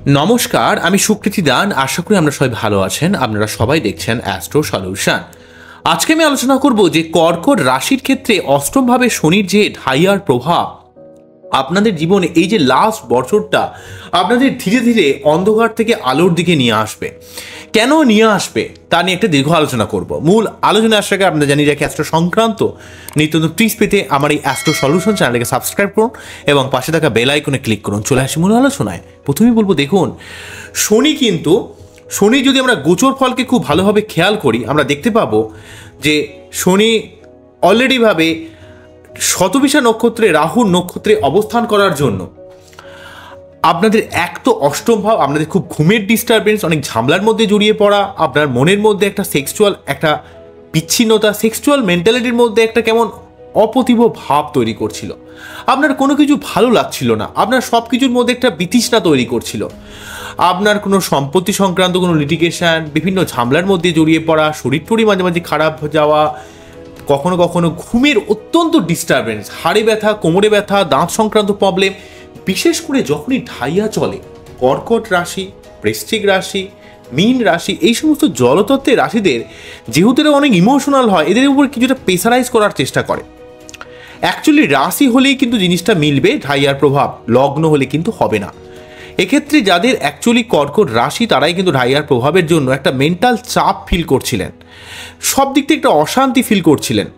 নমস্কার, আমি সুকৃতি দান। আশা করি আমরা সবাই ভালো আছেন। আপনারা সবাই দেখছেন অ্যাস্ট্রো সলিউশন। আজকে আমি আলোচনা করব যে কর্কট রাশির ক্ষেত্রে অষ্টমভাবে শনির যে ঢাইয়ার প্রভাব আপনাদের জীবনে এই যে লাস্ট বছরটা আপনাদের ধীরে ধীরে অন্ধকার থেকে আলোর দিকে নিয়ে আসবে। কেন নিয়ে আসবে তা নিয়ে একটা দীর্ঘ আলোচনা করব। মূল আলোচনা আসার আগে আপনারা জানি যে অ্যাস্ট্রো সংক্রান্ত নিত্য নতুন টিপস পেতে আমার এই অ্যাস্ট্রো সলিউশন চ্যানেলকে সাবস্ক্রাইব করুন এবং পাশে থাকা বেল আইকনে ক্লিক করুন। চলে আসি মূল আলোচনায়। প্রথমেই বলবো, দেখুন শনি যদি আমরা গোচর ফলকে খুব ভালোভাবে খেয়াল করি, আমরা দেখতে পাবো যে শনি অলরেডি ভাবে শতবিশা নক্ষত্রে রাহুর নক্ষত্রে অবস্থান করার জন্য আপনাদের এক তো অষ্টম ভাব, আপনাদের খুব ঘুমের ডিস্টারবেন্স, অনেক ঝামেলার মধ্যে জড়িয়ে পড়া, আপনার মনের মধ্যে একটা সেক্সুয়াল একটা বিচ্ছিন্নতা, সেক্সুয়াল মেন্টালিটির মধ্যে একটা কেমন অপ্রতিভ ভাব তৈরি করছিল। আপনার কোনো কিছু ভালো লাগছিল না, আপনার সব কিছুর মধ্যে একটা বিতৃষ্ণা তৈরি করছিল। আপনার কোনো সম্পত্তি সংক্রান্ত কোনো লিটিগেশন, বিভিন্ন ঝামেলার মধ্যে জড়িয়ে পড়া, শরীর টরি মাঝে মাঝে খারাপ যাওয়া, কখনো কখনো ঘুমের অত্যন্ত ডিস্টারবেন্স, হাড়ে ব্যথা, কোমরে ব্যথা, দাঁত সংক্রান্ত প্রবলেম। বিশেষ করে যখনই ঢাইয়া চলে কর্কট রাশি, বৃশ্চিক রাশি, মীন রাশি, এই সমস্ত জলতত্ত্বের রাশিদের যেহেতু এরা অনেক ইমোশনাল হয়, এদের উপর কিছুটা প্রেসারাইজ করার চেষ্টা করে। অ্যাকচুয়ালি রাশি হলেই কিন্তু জিনিসটা মিলবে, ঢাইয়ার প্রভাব লগ্ন হলে কিন্তু হবে না। এক্ষেত্রে যাদের অ্যাকচুয়ালি কর্কট রাশি তারাই কিন্তু ঢাইয়ার প্রভাবের জন্য একটা মেন্টাল চাপ ফিল করছিলেন, সব দিক থেকে একটা অশান্তি ফিল করছিলেন।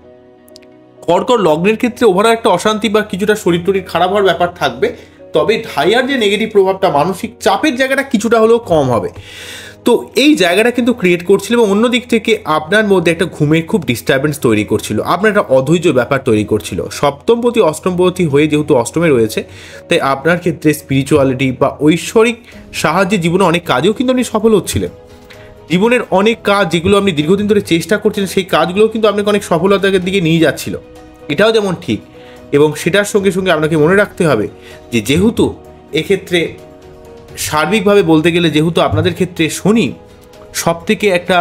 কর্কট লগ্নের ক্ষেত্রে ওভারঅল একটা অশান্তি বা কিছুটা শরীর টরীর খারাপ হওয়ার ব্যাপার থাকবে, তবে ঢাইয়ার যে নেগেটিভ প্রভাবটা, মানসিক চাপের জায়গাটা কিছুটা হলেও কম হবে। তো এই জায়গাটা কিন্তু ক্রিয়েট করছিল এবং অন্যদিক থেকে আপনার মধ্যে একটা ঘুমের খুব ডিস্টারবেন্স তৈরি করছিল, আপনার একটা অধৈর্য ব্যাপার তৈরি করছিল। সপ্তমপতি অষ্টমপতি হয়ে যেহেতু অষ্টমে রয়েছে, তাই আপনার ক্ষেত্রে স্পিরিচুয়ালিটি বা ঐশ্বরিক সাহায্যে জীবনে অনেক কাজেও কিন্তু আপনি সফল হচ্ছিলেন। জীবনের অনেক কাজ যেগুলো আপনি দীর্ঘদিন ধরে চেষ্টা করছিলেন, সেই কাজগুলো কিন্তু আপনাকে অনেক সফলতার দিকে নিয়ে যাচ্ছিল, এটাও যেমন ঠিক। এবং সেটার সঙ্গে সঙ্গে আপনাকে মনে রাখতে হবে যে যেহেতু এক্ষেত্রে সার্বিকভাবে বলতে গেলে যেহেতু আপনাদের ক্ষেত্রে শনি সব থেকে একটা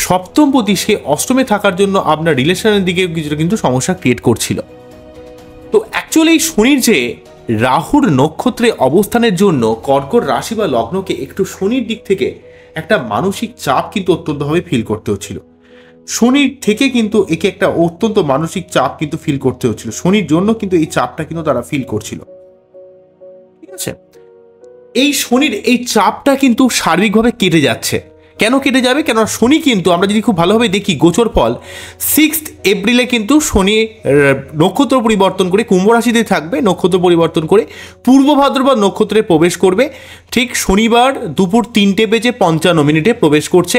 সপ্তমপতি, সে অষ্টমে থাকার জন্য আপনার রিলেশনের দিকে কিছুটা কিন্তু সমস্যা ক্রিয়েট করছিল। তো অ্যাকচুয়ালি শনির যে রাহুর নক্ষত্রে অবস্থানের জন্য কর্কট রাশি বা লগ্নকে একটু শনির দিক থেকে একটা মানসিক চাপ কিন্তু অত্যন্তভাবে ফিল করতে হচ্ছিল। শনির থেকে কিন্তু একে একটা অত্যন্ত মানসিক চাপ কিন্তু ফিল করতে হচ্ছিল, শনির জন্য কিন্তু এই চাপটা কিন্তু তারা ফিল করছিল। ঠিক আছে, এই শনির এই চাপটা কিন্তু সার্বিকভাবে কেটে যাচ্ছে। কেন কেটে যাবে? কেন শনি কিন্তু আমরা যদি খুব ভালোভাবে দেখি গোচর ফল, 6 এপ্রিলে কিন্তু শনি নক্ষত্র পরিবর্তন করে কুম্ভ রাশিতে থাকবে, নক্ষত্র পরিবর্তন করে পূর্ব ভাদ্রপদ নক্ষত্রে প্রবেশ করবে। ঠিক শনিবার দুপুর 3:55 প্রবেশ করছে।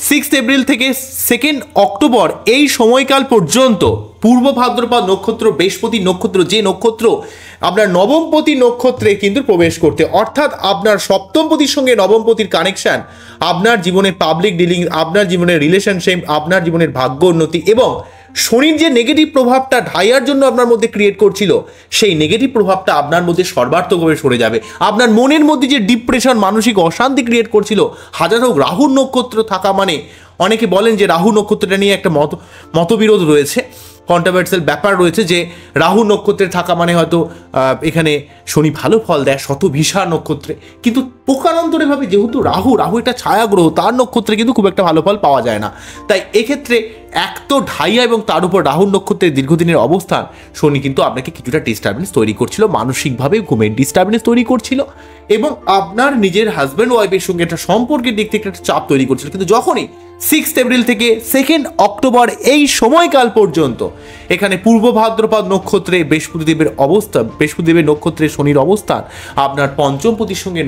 6 এপ্রিল থেকে 2 অক্টোবর এই সময়কাল পর্যন্ত পূর্ব ভাদ্রপদ নক্ষত্র, বৃহস্পতি নক্ষত্র, যে নক্ষত্র আপনার নবমপতি নক্ষত্রে কিন্তু প্রবেশ করতে, অর্থাৎ আপনার সপ্তমপতির সঙ্গে নবমপতির কানেকশন, আপনার জীবনে পাবলিক ডিলিং, আপনার জীবনের রিলেশনশিপ, আপনার জীবনের ভাগ্য উন্নতি এবং শনির যে নেগেটিভ প্রভাবটা ঢাইয়ার জন্য আপনার মধ্যে ক্রিয়েট করছিল, সেই নেগেটিভ প্রভাবটা আপনার মধ্যে সর্বার্থকভাবে সরে যাবে। আপনার মনের মধ্যে যে ডিপ্রেশন, মানসিক অশান্তি ক্রিয়েট করছিল, হাজার হোক রাহুর নক্ষত্র থাকা মানে, অনেকে বলেন যে রাহু নক্ষত্রটা নিয়ে একটা মতবিরোধ রয়েছে, কন্ট্রোভার্সিয়াল ব্যাপার রয়েছে যে রাহু নক্ষত্রে থাকা মানে হয়তো এখানে শনি ভালো ফল দেয় শতভিষা নক্ষত্রে, কিন্তু প্রকারান্তরেভাবে যেহেতু রাহু একটা ছায়া গ্রহ, তার নক্ষত্রে কিন্তু খুব একটা ভালো ফল পাওয়া যায় না। তাই এক্ষেত্রে এক তো ঢাইয়া এবং তার উপর রাহুর নক্ষত্রের দীর্ঘদিনের অবস্থান, শনি কিন্তু আপনাকে কিছুটা ডিস্টারবেন্স তৈরি করছিল, মানসিকভাবে ঘুমের ডিস্টারবেন্স তৈরি করছিল এবং আপনার নিজের হাজব্যান্ড ওয়াইফের সঙ্গে একটা সম্পর্কের দিক থেকে একটা চাপ তৈরি করছিল। কিন্তু যখনই 6 এপ্রিল থেকে 2 অক্টোবর এই সময়কাল পর্যন্ত এখানে পূর্ব ভাদ্রপদ নক্ষত্রে বৃহস্পতিদেবের অবস্থান, বৃহস্পতিদেবের নক্ষত্রে শনির অবস্থান, আপনার পঞ্চমপতির সঙ্গে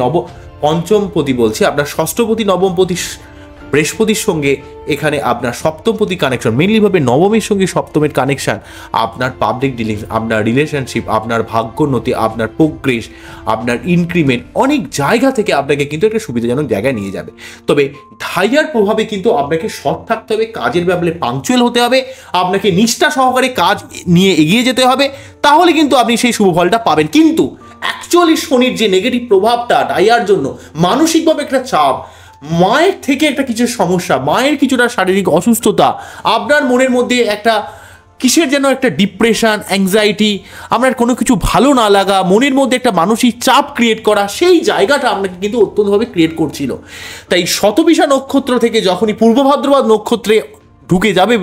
পঞ্চমপতি বলছি, আপনার ষষ্ঠপতি নবমপতি বৃহস্পতির সঙ্গে এখানে আপনার সপ্তমপতি কানেকশন, মেনলিভাবে নবমের সঙ্গে সপ্তমের কানেকশন, আপনার পাবলিক ডিলিংস, আপনার রিলেশনশিপ, আপনার ভাগ্যোন্নতি, আপনার প্রোগ্রেস, আপনার ইনক্রিমেন্ট, অনেক জায়গা থেকে আপনাকে কিন্তু একটা সুবিধাজনক জায়গায় নিয়ে যাবে। তবে ঢাইয়ার প্রভাবে কিন্তু আপনাকে সৎ থাকতে হবে, কাজের ব্যাপারে পাংচুয়াল হতে হবে, আপনাকে নিষ্ঠা সহকারে কাজ নিয়ে এগিয়ে যেতে হবে, তাহলে কিন্তু আপনি সেই শুভ ফলটা পাবেন। কিন্তু অ্যাকচুয়ালি শনির যে নেগেটিভ প্রভাবটা ঢাইয়ার জন্য মানসিকভাবে একটা চাপ, মায়ের থেকে একটা কিছু সমস্যা, মায়ের কিছুটা শারীরিক অসুস্থতা, আপনার মনের মধ্যে একটা কিসের যেন একটা ডিপ্রেশন, অ্যাংজাইটি, আপনার কোনো কিছু ভালো না লাগা, মনের মধ্যে একটা মানসিক চাপ ক্রিয়েট করা, সেই জায়গাটা আপনাকে কিন্তু অত্যন্তভাবে ক্রিয়েট করছিল। তাই শতবিশা নক্ষত্র থেকে যখনই পূর্ব ভাদ্রপদ নক্ষত্রে ঢুকে যাবে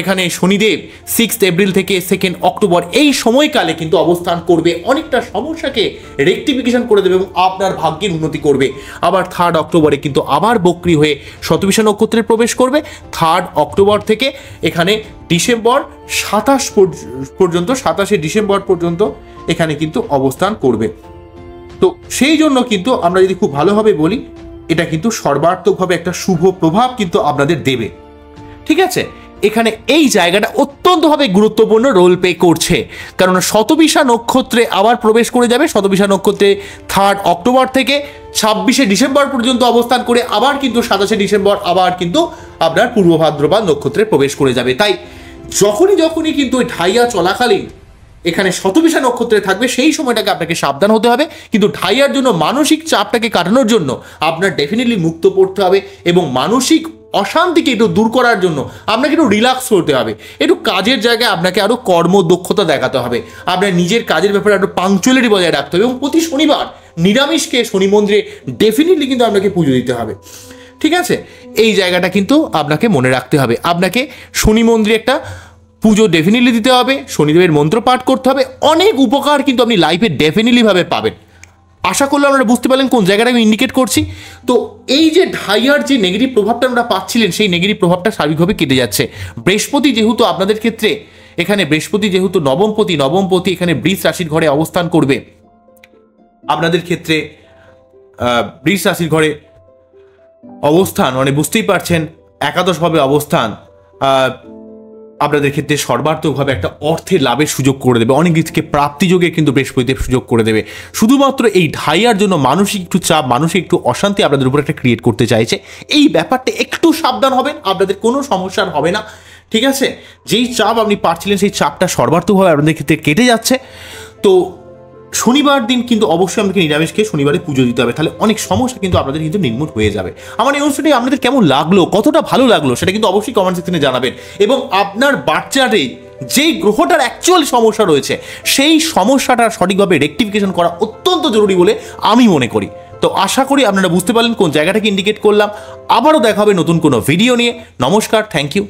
এখানে শনিদেব 6 এপ্রিল থেকে 2 অক্টোবর, এই সময়কালে কিন্তু অবস্থান করবে, অনেকটা সমস্যাকে রেকটিফিকেশন করে দেবে এবং আপনার ভাগ্যের উন্নতি করবে। আবার 3 অক্টোবরে কিন্তু আবার বক্রী হয়ে শতবিশা নক্ষত্রে প্রবেশ করবে। 3 অক্টোবর থেকে এখানে ডিসেম্বর 27 পর্যন্ত, 27শে ডিসেম্বর পর্যন্ত এখানে কিন্তু অবস্থান করবে। তো সেই জন্য কিন্তু আমরা যদি খুব ভালোভাবে বলি, এটা কিন্তু সর্বাত্মকভাবে একটা শুভ প্রভাব কিন্তু আপনাদের দেবে। ঠিক আছে, এখানে এই জায়গাটা অত্যন্তভাবে গুরুত্বপূর্ণ রোল প্লে করছে, কারণ শতবিশা নক্ষত্রে আবার প্রবেশ করে যাবে। শতবিশা নক্ষত্রে 3 অক্টোবর থেকে 26শে ডিসেম্বর পর্যন্ত অবস্থান করে আবার কিন্তু 27শে ডিসেম্বর আবার কিন্তু আপনার পূর্ব ভাদ্রপদ নক্ষত্রে প্রবেশ করে যাবে। তাই যখনই কিন্তু ওই ঢাইয়া চলাকালীন এখানে শতবিশা নক্ষত্রে থাকবে, সেই সময়টাকে আপনাকে সাবধান হতে হবে। কিন্তু ঢাইয়ার জন্য মানসিক চাপটাকে কাটানোর জন্য আপনার ডেফিনেটলি মুক্ত পড়তে হবে এবং মানসিক অশান্তিকে একটু দূর করার জন্য আপনাকে একটু রিল্যাক্স করতে হবে। একটু কাজের জায়গায় আপনাকে আরও কর্মদক্ষতা দেখাতে হবে, আপনার নিজের কাজের ব্যাপারে একটু পাংচুয়ালিটি বজায় রাখতে হবে এবং প্রতি শনিবার নিরামিষকে শনি মন্দিরে ডেফিনেটলি কিন্তু আপনাকে পুজো দিতে হবে। ঠিক আছে, এই জায়গাটা কিন্তু আপনাকে মনে রাখতে হবে। আপনাকে শনি মন্দিরে একটা পুজো ডেফিনেটলি দিতে হবে, শনিদেবের মন্ত্র পাঠ করতে হবে। অনেক উপকার কিন্তু আপনি লাইফে ডেফিনেটলিভাবে পাবেন। আশা করলে আপনারা বুঝতে পারলেন কোন জায়গাটা আমি ইন্ডিকেট করছি। তো এই যে ঢাইয়ার যে নেগেটিভ প্রভাবটা আমরা পাচ্ছিলেন, সেই নেগেটিভ প্রভাবটা স্বাভাবিকভাবে কেটে যাচ্ছে। বৃহস্পতি যেহেতু আপনাদের ক্ষেত্রে এখানে বৃহস্পতি যেহেতু নবমপতি এখানে বৃষ রাশির ঘরে অবস্থান করবে, আপনাদের ক্ষেত্রে বৃষ রাশির ঘরে অবস্থান মানে বুঝতেই পারছেন একাদশভাবে অবস্থান আপনাদের ক্ষেত্রে সর্বাত্মকভাবে একটা অর্থের লাভের সুযোগ করে দেবে, অনেক কিছুকে প্রাপ্তিযোগের কিন্তু বৃহস্পতিদেব সুযোগ করে দেবে। শুধুমাত্র এই ঢাইয়ার জন্য মানসিক একটু চাপ, মানসিক একটু অশান্তি আপনাদের উপর একটা ক্রিয়েট করতে চাইছে। এই ব্যাপারটা একটু সাবধান হবেন, আপনাদের কোনো সমস্যা হবে না। ঠিক আছে, যেই চাপ আপনি পাচ্ছিলেন সেই চাপটা সর্বাত্মকভাবে আপনাদের ক্ষেত্রে কেটে যাচ্ছে। তো শনিবার দিন কিন্তু অবশ্যই আমাকে নিরামিষকে শনিবারে পুজো দিতে হবে, তাহলে অনেক সমস্যা কিন্তু আপনাদের কিন্তু নির্মূল হয়ে যাবে। আমার এই অনুষ্ঠানটি আপনাদের কেমন লাগলো, কতটা ভালো লাগলো সেটা কিন্তু অবশ্যই কমেন্ট সেকশনে জানাবেন। এবং আপনার বাচ্চারে যেই গ্রহটার অ্যাকচুয়াল সমস্যা রয়েছে সেই সমস্যাটা সঠিকভাবে রেকটিফিকেশন করা অত্যন্ত জরুরি বলে আমি মনে করি। তো আশা করি আপনারা বুঝতে পারলেন কোন জায়গাটাকে ইন্ডিকেট করলাম। আবারও দেখা হবে নতুন কোনো ভিডিও নিয়ে। নমস্কার, থ্যাংক ইউ।